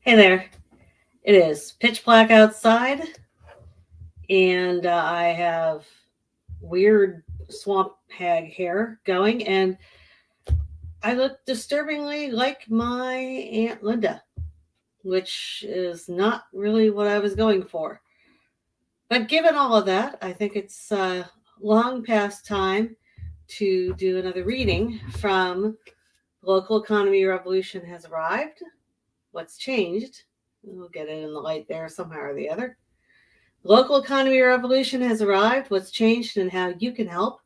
Hey there. It is pitch black outside, and I have weird swamp hag hair going, and I look disturbingly like my Aunt Linda, which is not really what I was going for. But given all of that, I think it's long past time to do another reading from Local Economy Revolution Has Arrived. What's changed? We'll get it in the light there somehow or the other. Local Economy Revolution has arrived. What's changed and how you can help.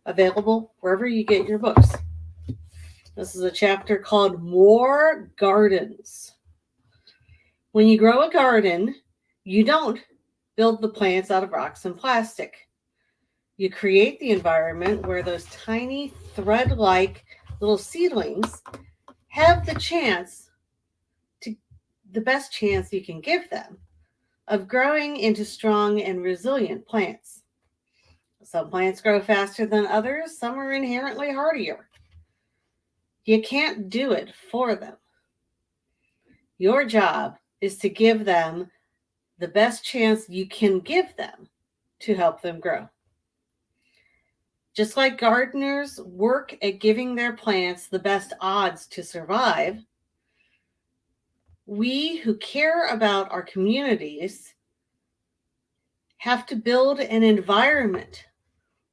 Available wherever you get your books. This is a chapter called More Gardens. When you grow a garden, you don't build the plants out of rocks and plastic. You create the environment where those tiny thread like little seedlings have the best chance you can give them of growing into strong and resilient plants. Some plants grow faster than others, some are inherently hardier. You can't do it for them. Your job is to give them the best chance you can give them to help them grow. Just like gardeners work at giving their plants the best odds to survive, we who care about our communities have to build an environment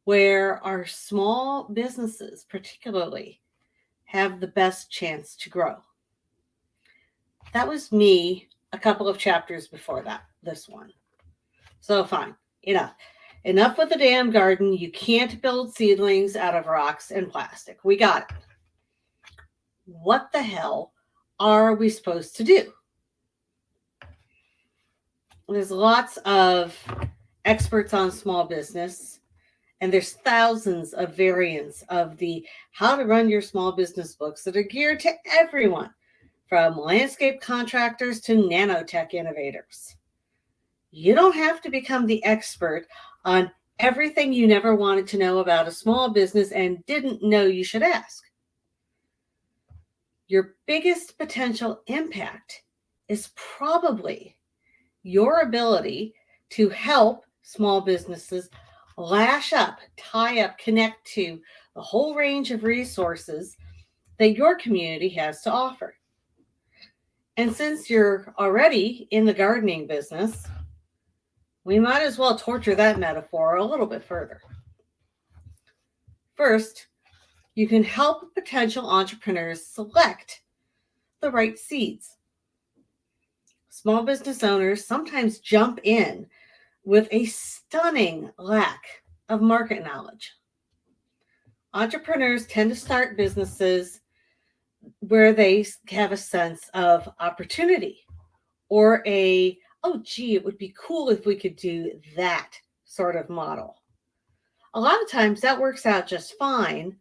where our small businesses, particularly, have the best chance to grow. That was me a couple of chapters before this one. So fine, enough. Enough with the damn garden. You can't build seedlings out of rocks and plastic. We got it. What the hell are we supposed to do? There's lots of experts on small business, and there's thousands of variants of the how to run your small business books that are geared to everyone, from landscape contractors to nanotech innovators. You don't have to become the expert on everything you never wanted to know about a small business and didn't know you should ask. Your biggest potential impact is probably your ability to help small businesses lash up, tie up, connect to the whole range of resources that your community has to offer. And since you're already in the gardening business, we might as well torture that metaphor a little bit further. First, you can help potential entrepreneurs select the right seeds. Small business owners sometimes jump in with a stunning lack of market knowledge. Entrepreneurs tend to start businesses where they have a sense of opportunity or oh, gee, it would be cool if we could do that sort of model. A lot of times that works out just fine.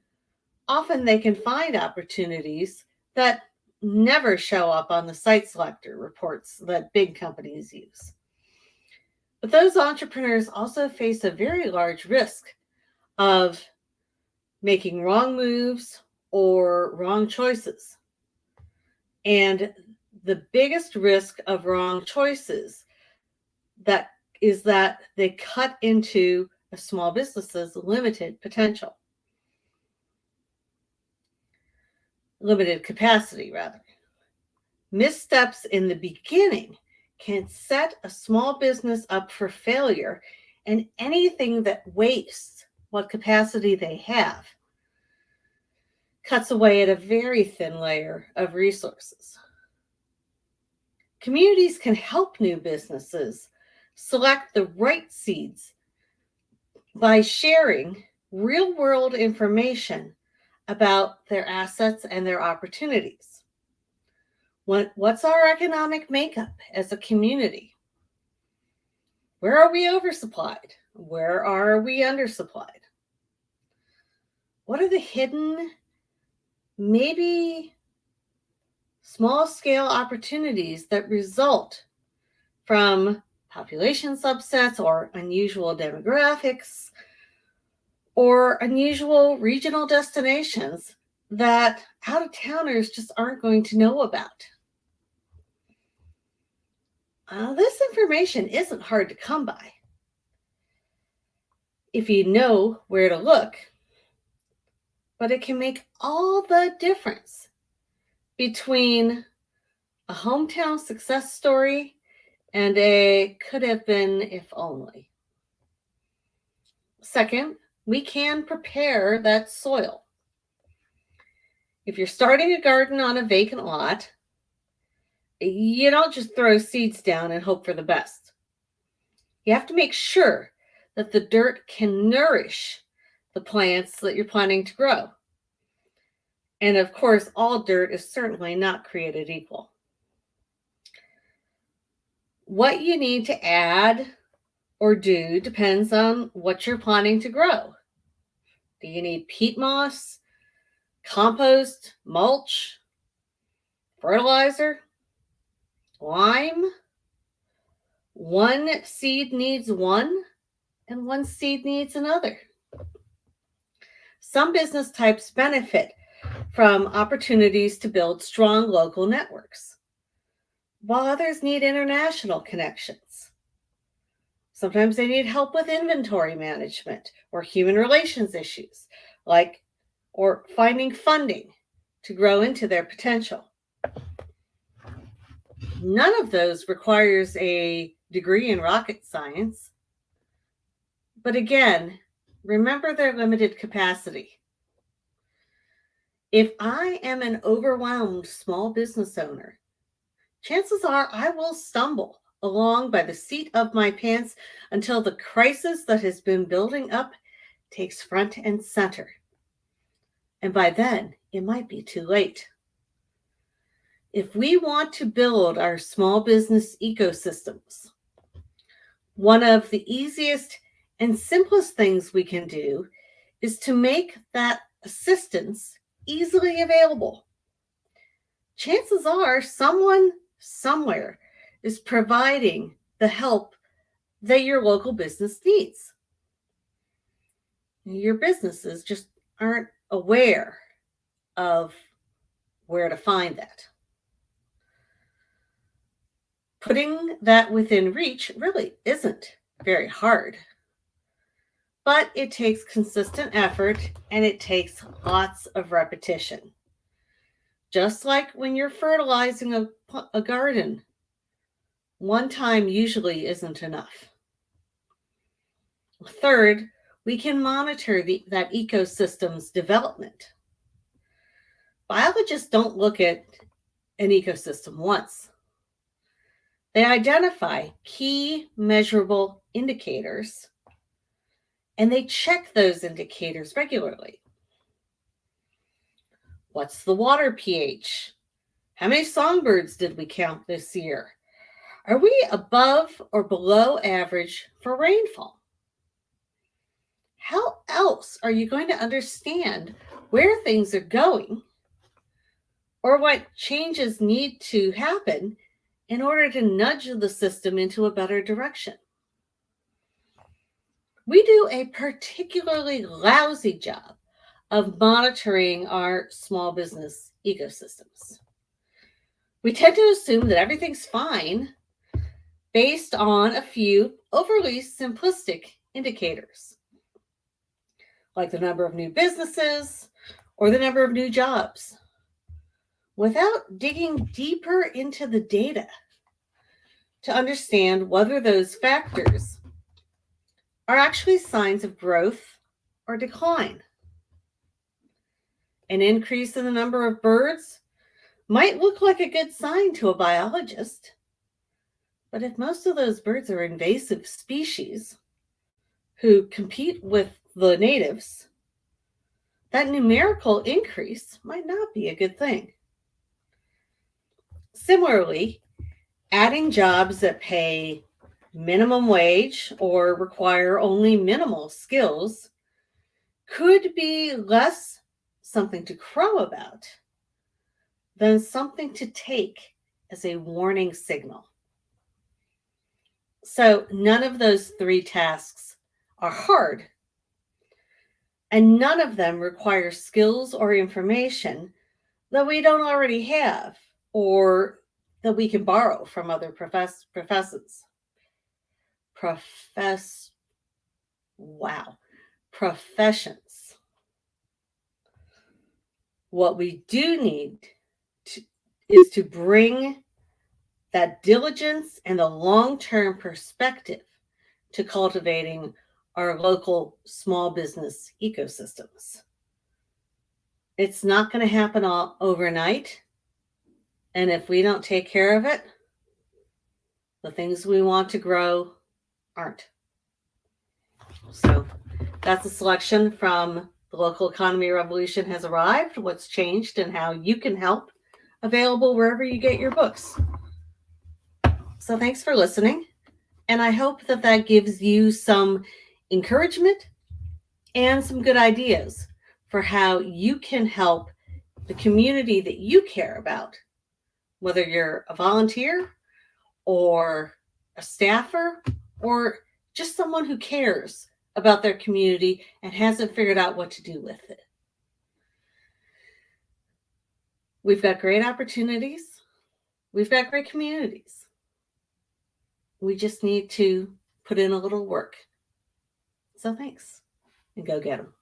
Often they can find opportunities that never show up on the site selector reports that big companies use. But those entrepreneurs also face a very large risk of making wrong moves or wrong choices. And the biggest risk of wrong choices that is that they cut into a small business's limited potential. Limited capacity, rather. Missteps in the beginning can set a small business up for failure, and anything that wastes what capacity they have cuts away at a very thin layer of resources. Communities can help new businesses select the right seeds by sharing real-world information about their assets and their opportunities. What's our economic makeup as a community? Where are we oversupplied? Where are we undersupplied? What are the hidden, maybe small-scale opportunities that result from population subsets or unusual demographics or unusual regional destinations that out-of-towners just aren't going to know about? This information isn't hard to come by if you know where to look, but it can make all the difference between a hometown success story and a could have been if only. Second, we can prepare that soil. If you're starting a garden on a vacant lot, you don't just throw seeds down and hope for the best. You have to make sure that the dirt can nourish the plants that you're planning to grow. And of course, all dirt is certainly not created equal. What you need to add or do depends on what you're planning to grow. Do you need peat moss, compost, mulch, fertilizer, lime? One seed needs one, and one seed needs another. Some business types benefit from opportunities to build strong local networks, while others need international connections. Sometimes they need help with inventory management or human relations issues, or finding funding to grow into their potential. None of those requires a degree in rocket science. But again, remember their limited capacity. If I am an overwhelmed small business owner, chances are I will stumble along by the seat of my pants until the crisis that has been building up takes front and center. And by then, it might be too late. If we want to build our small business ecosystems, one of the easiest and simplest things we can do is to make that assistance easily available. Chances are someone somewhere is providing the help that your local business needs. Your businesses just aren't aware of where to find that. Putting that within reach really isn't very hard, but it takes consistent effort and it takes lots of repetition. Just like when you're fertilizing a garden, one time usually isn't enough. Third, we can monitor that ecosystem's development. Biologists don't look at an ecosystem once. They identify key measurable indicators and they check those indicators regularly. What's the water pH? How many songbirds did we count this year? Are we above or below average for rainfall? How else are you going to understand where things are going or what changes need to happen in order to nudge the system into a better direction? We do a particularly lousy job of monitoring our small business ecosystems. We tend to assume that everything's fine based on a few overly simplistic indicators, like the number of new businesses or the number of new jobs, without digging deeper into the data to understand whether those factors are actually signs of growth or decline. An increase in the number of birds might look like a good sign to a biologist, but if most of those birds are invasive species who compete with the natives, that numerical increase might not be a good thing. Similarly, adding jobs that pay minimum wage or require only minimal skills could be less something to crow about than something to take as a warning signal. So none of those three tasks are hard, and none of them require skills or information that we don't already have or that we can borrow from other professions. What we do need is to bring that diligence and the long-term perspective to cultivating our local small business ecosystems. It's not going to happen all overnight. And if we don't take care of it, the things we want to grow aren't. So that's a selection from The Local Economy Revolution Has Arrived, What's Changed and How You Can Help, available wherever you get your books. So thanks for listening. And I hope that that gives you some encouragement and some good ideas for how you can help the community that you care about, whether you're a volunteer or a staffer or just someone who cares about their community and hasn't figured out what to do with it. We've got great opportunities. We've got great communities. We just need to put in a little work. So thanks, and go get them.